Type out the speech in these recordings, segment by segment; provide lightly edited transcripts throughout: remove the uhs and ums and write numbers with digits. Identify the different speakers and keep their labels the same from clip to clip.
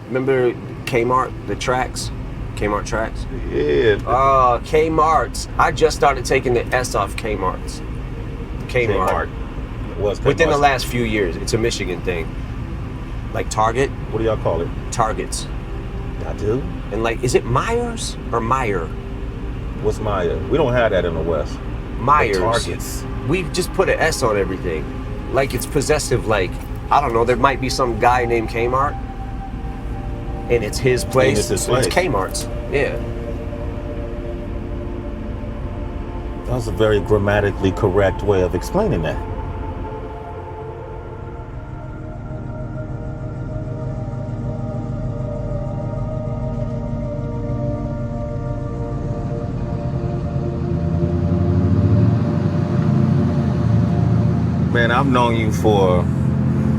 Speaker 1: Remember Kmart, the tracks? Kmart tracks?
Speaker 2: Yeah.
Speaker 1: Kmart's. I just started taking the S off Kmart's. Kmart.
Speaker 2: What's Kmart?
Speaker 1: Within the last few years. It's a Michigan thing. Like Target.
Speaker 2: What do y'all call it?
Speaker 1: Targets.
Speaker 2: I do?
Speaker 1: And like, is it Myers or Meyer?
Speaker 2: What's Meyer? We don't have that in the West.
Speaker 1: Myers.
Speaker 2: The Targets.
Speaker 1: We just put an S on everything. Like it's possessive, like, I don't know, there might be some guy named Kmart. And it's his place.
Speaker 2: It's his place.
Speaker 1: It's Kmart's. Yeah.
Speaker 2: That was a very grammatically correct way of explaining that. Man, I've known you for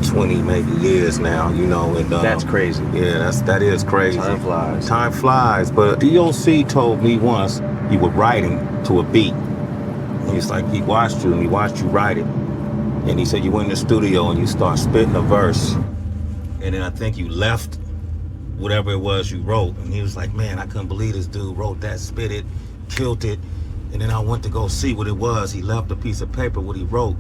Speaker 2: 20 maybe years now, you know, and
Speaker 1: That's crazy.
Speaker 2: Yeah, that is crazy.
Speaker 1: Time flies.
Speaker 2: Time flies. But DOC told me once you were writing to a beat. And he's like, he watched you write it. And he said you went in the studio and you start spitting a verse. And then I think you left whatever it was you wrote. And he was like, man, I couldn't believe this dude wrote that, spit it, killed it. And then I went to go see what it was. He left a piece of paper, what he wrote.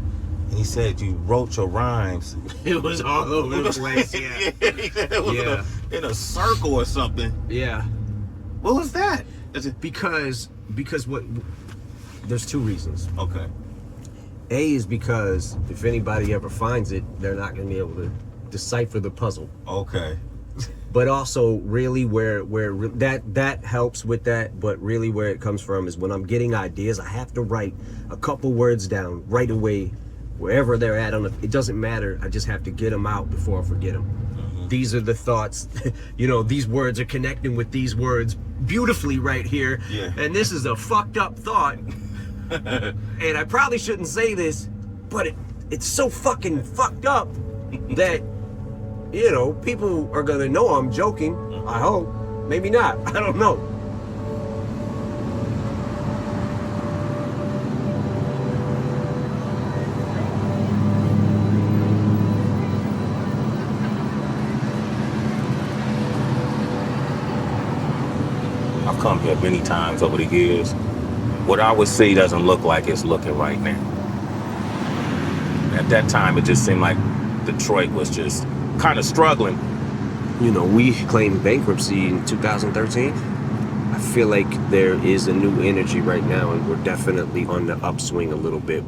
Speaker 2: And he said you wrote your rhymes.
Speaker 1: It was all over the place, yeah.
Speaker 2: It was in a circle or something.
Speaker 1: Yeah.
Speaker 2: What was that?
Speaker 1: Because what, there's two reasons.
Speaker 2: Okay.
Speaker 1: A is because if anybody ever finds it, they're not going to be able to decipher the puzzle.
Speaker 2: Okay.
Speaker 1: But also really where that helps with that, but really where it comes from is when I'm getting ideas, I have to write a couple words down right away, wherever they're at. It doesn't matter. I just have to get them out before I forget them. Mm-hmm. These are the thoughts. You know, these words are connecting with these words beautifully right here.
Speaker 2: Yeah.
Speaker 1: And this is a fucked up thought. And I probably shouldn't say this, but it's so fucking fucked up that, you know, people are gonna know I'm joking. I hope. Maybe not. I don't know.
Speaker 2: I've come here many times over the years. What I would see doesn't look like it's looking right now. At that time, it just seemed like Detroit was just kind of struggling.
Speaker 1: You know, we claimed bankruptcy in 2013. I feel like there is a new energy right now, and we're definitely on the upswing a little bit.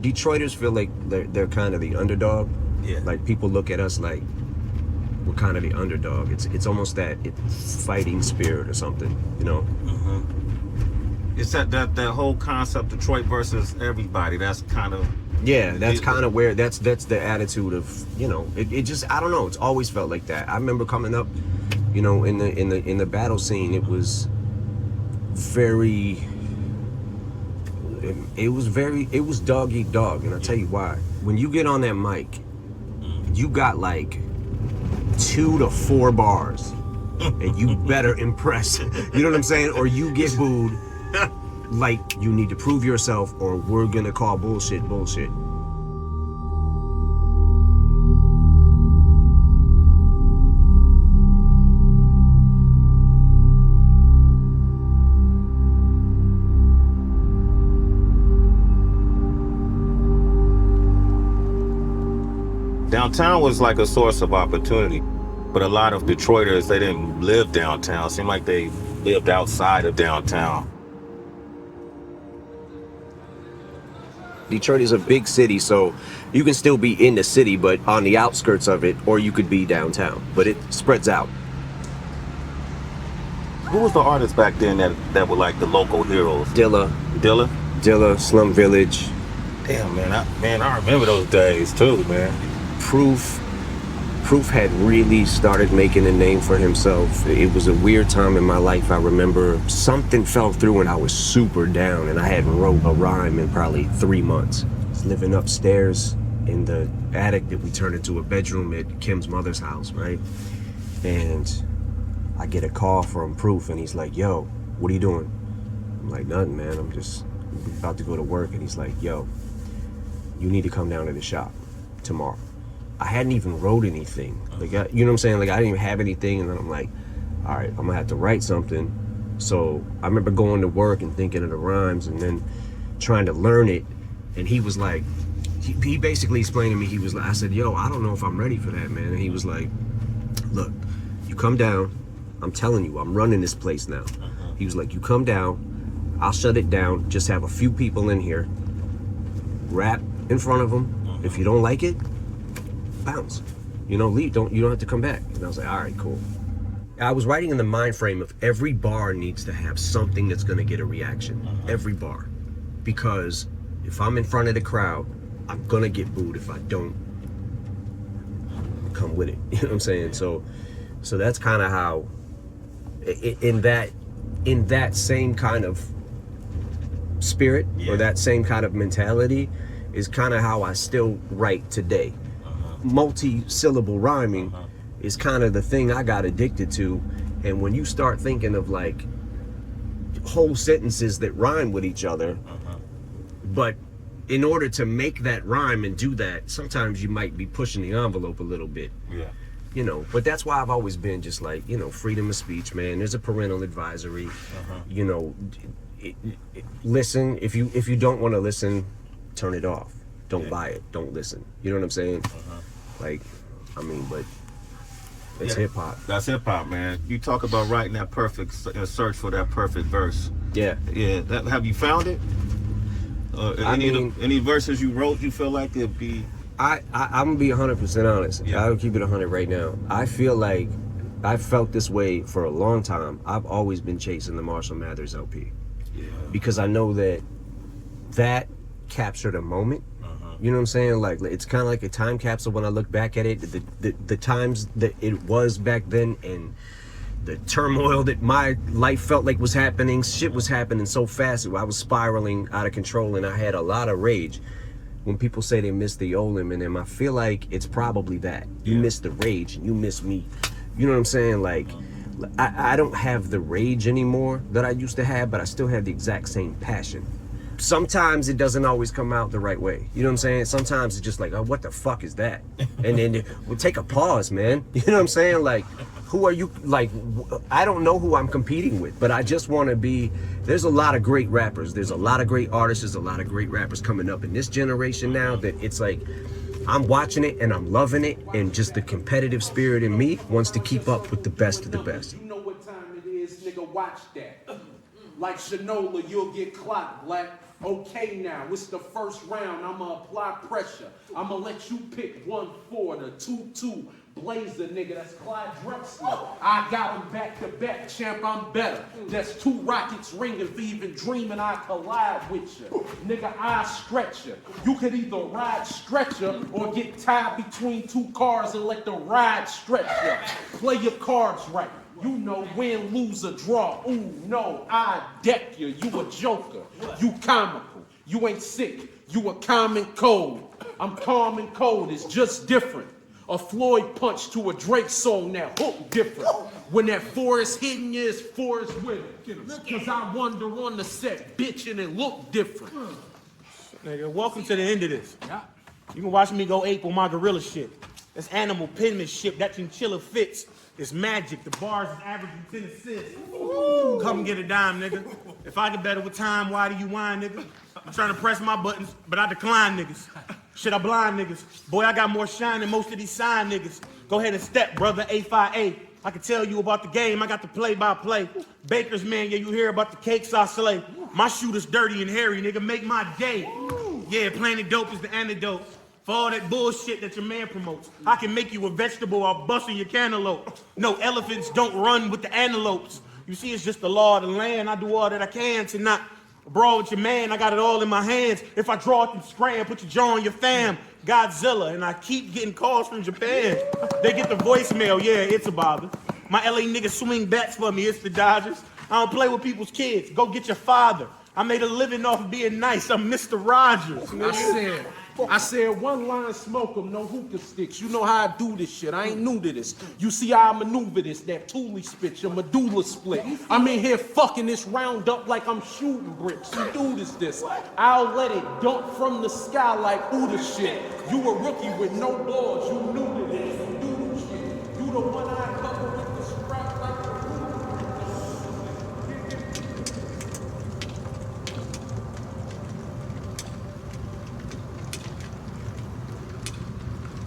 Speaker 1: Detroiters feel like they're kind of the underdog.
Speaker 2: Yeah.
Speaker 1: Like people look at us like we're kind of the underdog. It's almost that fighting spirit or something, you know?
Speaker 2: Mm-hmm. It's that whole concept, Detroit versus everybody. That's kind of...
Speaker 1: Yeah, that's kind of where that's the attitude of, you know, it just, I don't know, it's always felt like that. I remember coming up, you know, in the battle scene, it was dog eat dog, and I'll tell you why. When you get on that mic, you got like 2 to 4 bars, and you better impress. You know what I'm saying? Or you get booed. Like you need to prove yourself, or we're gonna call bullshit.
Speaker 2: Downtown was like a source of opportunity, but a lot of Detroiters, they didn't live downtown. It seemed like they lived outside of downtown.
Speaker 1: Detroit is a big city, so you can still be in the city, but on the outskirts of it, or you could be downtown, but it spreads out.
Speaker 2: Who was the artist back then that were like the local heroes?
Speaker 1: Dilla, Slum Village.
Speaker 2: Damn, man, I remember those days too, man.
Speaker 1: Proof had really started making a name for himself. It was a weird time in my life. I remember something fell through and I was super down, and I hadn't wrote a rhyme in probably 3 months. I was living upstairs in the attic that we turned into a bedroom at Kim's mother's house, right? And I get a call from Proof, and he's like, yo, what are you doing? I'm like, nothing, man. I'm just about to go to work. And he's like, yo, you need to come down to the shop tomorrow. I hadn't even wrote anything. Like, you know what I'm saying? Like, I didn't even have anything, and then I'm like, all right, I'm gonna have to write something. So I remember going to work and thinking of the rhymes, and then trying to learn it. And he was like, he basically explained to me, he was like, I said, yo, I don't know if I'm ready for that, man. And he was like, look, you come down. I'm telling you, I'm running this place now. He was like, you come down, I'll shut it down, just have a few people in here, rap in front of them. If you don't like it, bounce. You know, leave. You don't have to come back. And I was like, all right, cool. I was writing in the mind frame of every bar needs to have something that's going to get a reaction. Every bar. Because if I'm in front of the crowd, I'm going to get booed if I don't come with it. You know what I'm saying? So that's kind of how, in that same kind of spirit, or that same kind of mentality, is kind of how I still write today. Multi-syllable rhyming is kind of the thing I got addicted to. And when you start thinking of like whole sentences that rhyme with each other, but in order to make that rhyme and do that, sometimes you might be pushing the envelope a little bit. Yeah. You know, but that's why I've always been just like, you know, freedom of speech, man. There's a parental advisory. You know, listen. If you don't want to listen, turn it off. Don't buy it. Don't listen. You know what I'm saying? Like, I mean, but it's hip hop.
Speaker 2: That's hip hop, man. You talk about writing that perfect search for that perfect verse. Yeah. Have you found it? Any verses you wrote you feel like it'd be?
Speaker 1: I'm gonna be 100% honest. I'll keep it 100 right now. I feel like I felt this way for a long time. I've always been chasing the Marshall Mathers LP because I know that captured a moment. You know what I'm saying? Like, it's kind of like a time capsule when I look back at it. The times that it was back then, and the turmoil that my life felt like was happening. Shit was happening so fast. I was spiraling out of control, and I had a lot of rage. When people say they miss the old Eminem, I feel like it's probably that. You miss the rage, and you miss me. You know what I'm saying? Like, I don't have the rage anymore that I used to have, but I still have the exact same passion. Sometimes it doesn't always come out the right way. You know what I'm saying? Sometimes it's just like, oh, what the fuck is that? And then we'll take a pause, man. You know what I'm saying? Like, who are you? Like, I don't know who I'm competing with, but I just want to be. There's a lot of great rappers. There's a lot of great artists. There's a lot of great rappers coming up in this generation now that it's like, I'm watching it and I'm loving it, and just the competitive spirit in me wants to keep up with the best of the best.
Speaker 3: You know what time it is, nigga, watch that. Like Shinola, you'll get clocked, black. Okay now, it's the first round, I'ma apply pressure. I'ma let you pick 1-4, the 2-2. Blazer, nigga, that's Clyde Drexler. I got him back to back, champ, I'm better. That's 2 rockets ringing for even dreaming I collide with you. Nigga, I stretch you. You could either ride stretcher or get tied between 2 cars and let the ride stretch you. Play your cards right. You know, win, lose, or draw. Ooh, no, I deck you. You a joker. You comical. You ain't sick. You a common cold. I'm calm and cold. It's just different. A Floyd punch to a Drake song, that hook different. When that forest hitting you, it's forest with it. Cause I wander on the set, bitch, and it look different.
Speaker 4: Nigga, welcome to the end of this. You can watch me go ape on my gorilla shit. That's animal penmanship. That chinchilla fits. It's magic. The bars is averaging 10 assists. Ooh. Come get a dime, nigga. If I get better with time, why do you whine, nigga? I'm trying to press my buttons, but I decline niggas. Shit, I blind niggas. Boy, I got more shine than most of these sign niggas. Go ahead and step, brother, A5A. I can tell you about the game. I got the play-by-play. Baker's man, yeah, you hear about the cakes I slay. My shooter's dirty and hairy, nigga. Make my day. Yeah, plenty dope is the antidote. For all that bullshit that your man promotes. I can make you a vegetable while busting your cantaloupe. No, elephants don't run with the antelopes. You see, it's just the law of the land. I do all that I can to not brawl with your man. I got it all in my hands. If I draw it and scram, put your jaw on your fam. Godzilla, and I keep getting calls from Japan. They get the voicemail, yeah, it's a bother. My LA niggas swing bats for me, it's the Dodgers. I don't play with people's kids. Go get your father. I made a living off of being nice. I'm Mr. Rogers.
Speaker 3: I said, I said one line, smoke 'em, no hookah sticks. You know how I do this shit. I ain't new to this. You see how I maneuver this, that Thule spit, your medulla split. I'm in here fucking this round up like I'm shooting bricks. You do this. I'll let it dump from the sky like who the shit. You a rookie with no balls. You new to this. You do the shit. You the one I cover with the strap like a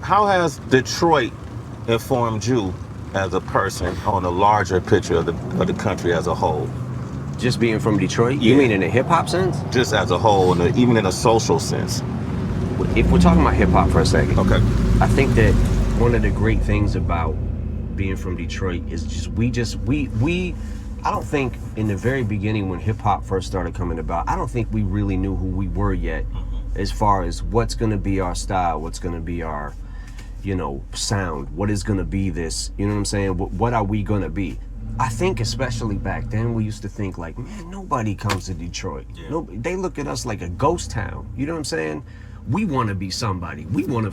Speaker 2: How has Detroit informed you as a person on a larger picture of the country as a whole?
Speaker 1: Just being from Detroit?
Speaker 2: Yeah.
Speaker 1: You mean in a hip hop sense?
Speaker 2: Just as a whole, and even in a social sense.
Speaker 1: If we're talking about hip hop for a second,
Speaker 2: Okay.
Speaker 1: I think that one of the great things about being from Detroit is we I don't think in the very beginning when hip hop first started coming about, I don't think we really knew who we were yet as far as what's gonna be our style, what's gonna be our, sound, what is gonna be this, you know what I'm saying? What are we gonna be? I think especially back then we used to think like, man, nobody comes to Detroit.
Speaker 2: Yeah.
Speaker 1: They look at us like a ghost town, you know what I'm saying? We wanna be somebody, we wanna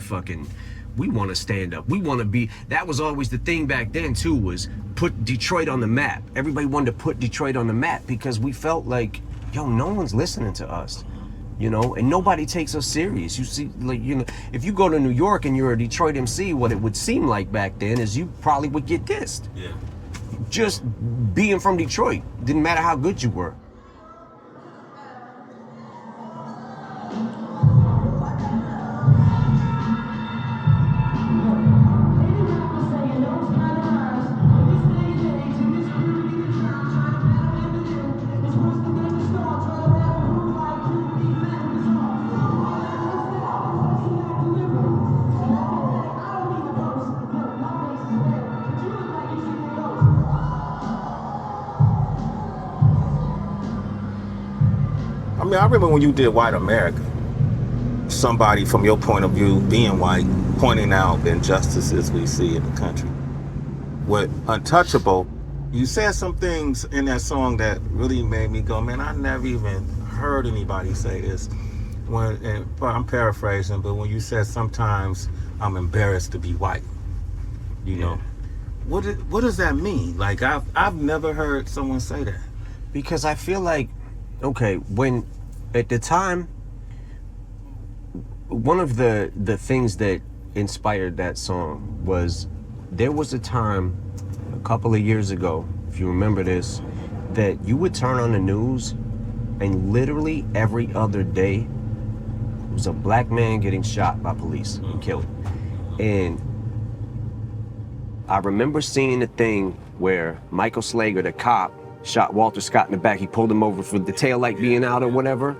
Speaker 1: stand up, that was always the thing back then too, was put Detroit on the map. Everybody wanted to put Detroit on the map because we felt like, yo, no one's listening to us. And nobody takes us serious. You see, if you go to New York and you're a Detroit MC, what it would seem like back then is you probably would get dissed.
Speaker 2: Yeah.
Speaker 1: Just being from Detroit, didn't matter how good you were.
Speaker 2: I mean, I remember when you did White America, somebody from your point of view, being white, pointing out the injustices we see in the country. With Untouchable, you said some things in that song that really made me go, man, I never even heard anybody say this. I'm paraphrasing, but when you said sometimes I'm embarrassed to be white, you know, what does that mean? Like, I've never heard someone say that.
Speaker 1: Because I feel like, okay, when at the time, one of the things that inspired that song was there was a time a couple of years ago, if you remember this, that you would turn on the news and literally every other day was a black man getting shot by police and killed. And I remember seeing the thing where Michael Slager, the cop, shot Walter Scott in the back. He pulled him over for the taillight being out or whatever.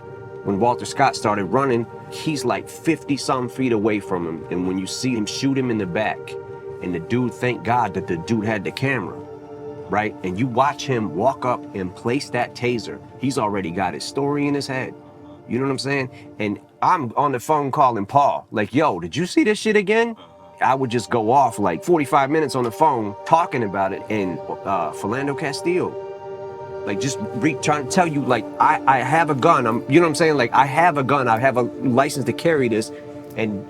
Speaker 1: When Walter Scott started running, he's like 50-some feet away from him. And when you see him shoot him in the back, and the dude, thank God that the dude had the camera, right? And you watch him walk up and place that taser. He's already got his story in his head. You know what I'm saying? And I'm on the phone calling Paul, like, yo, did you see this shit again? I would just go off like 45 minutes on the phone talking about it. And Philando Castile, like just trying to tell you, like, I have a gun. You know what I'm saying? Like, I have a gun. I have a license to carry this, and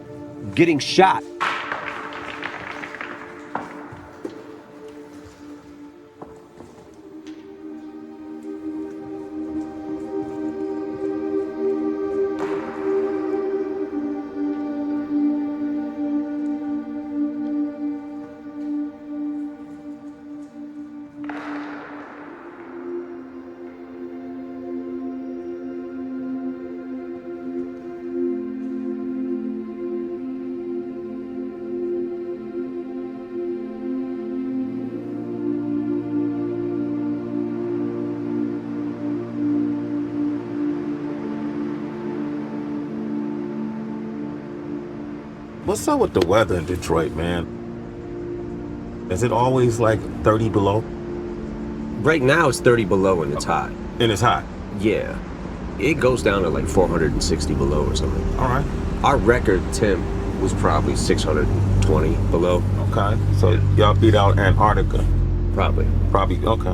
Speaker 1: getting shot.
Speaker 2: What's up with the weather in Detroit, man? Is it always like 30 below?
Speaker 1: Right now it's 30 below and it's hot.
Speaker 2: And it's hot?
Speaker 1: Yeah. It goes down to like 460 below or something.
Speaker 2: All right.
Speaker 1: Our record temp was probably 620 below.
Speaker 2: Okay. So y'all beat out Antarctica?
Speaker 1: Probably.
Speaker 2: Probably, okay.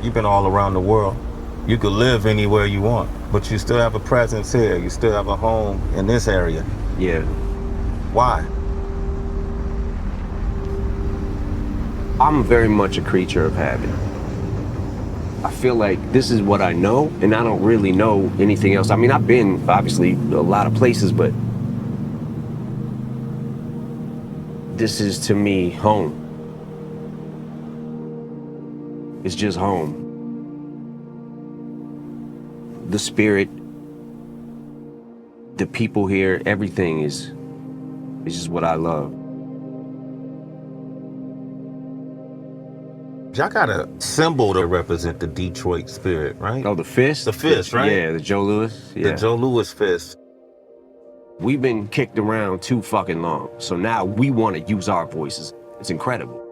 Speaker 2: You've been all around the world. You could live anywhere you want, but you still have a presence here. You still have a home in this area.
Speaker 1: Yeah.
Speaker 2: Why?
Speaker 1: I'm very much a creature of habit. I feel like this is what I know, and I don't really know anything else. I mean, I've been, obviously, a lot of places, but this is, to me, home. It's just home. The spirit, the people here, everything is just what I love.
Speaker 2: Y'all got a symbol to represent the Detroit spirit, right?
Speaker 1: Oh, the fist?
Speaker 2: The fist, right?
Speaker 1: Yeah, the Joe Louis. Yeah.
Speaker 2: The Joe Louis fist.
Speaker 1: We've been kicked around too fucking long, so now we want to use our voices. It's incredible.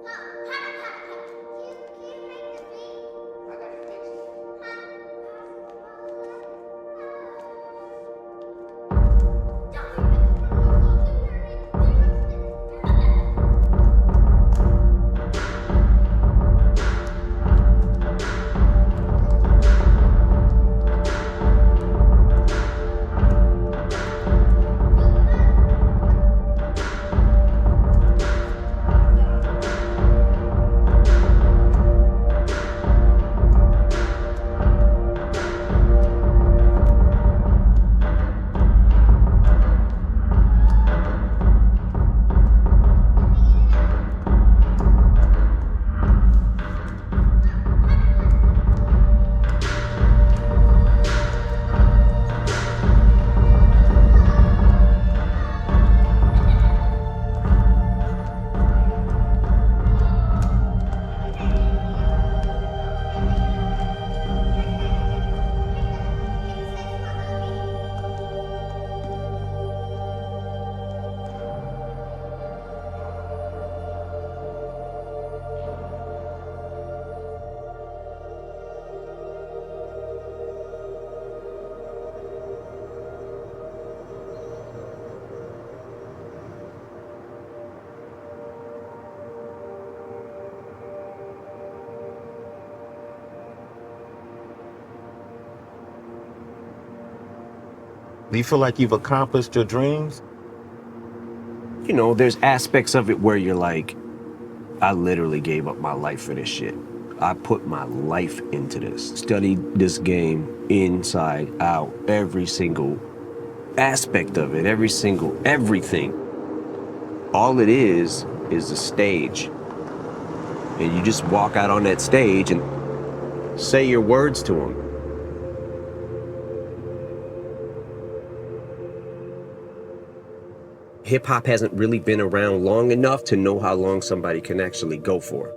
Speaker 2: Do you feel like you've accomplished your dreams?
Speaker 1: You know, there's aspects of it where you're like, I literally gave up my life for this shit. I put my life into this. Studied this game inside out, every single aspect of it, everything. All it is a stage. And you just walk out on that stage and say your words to them. Hip hop hasn't really been around long enough to know how long somebody can actually go for.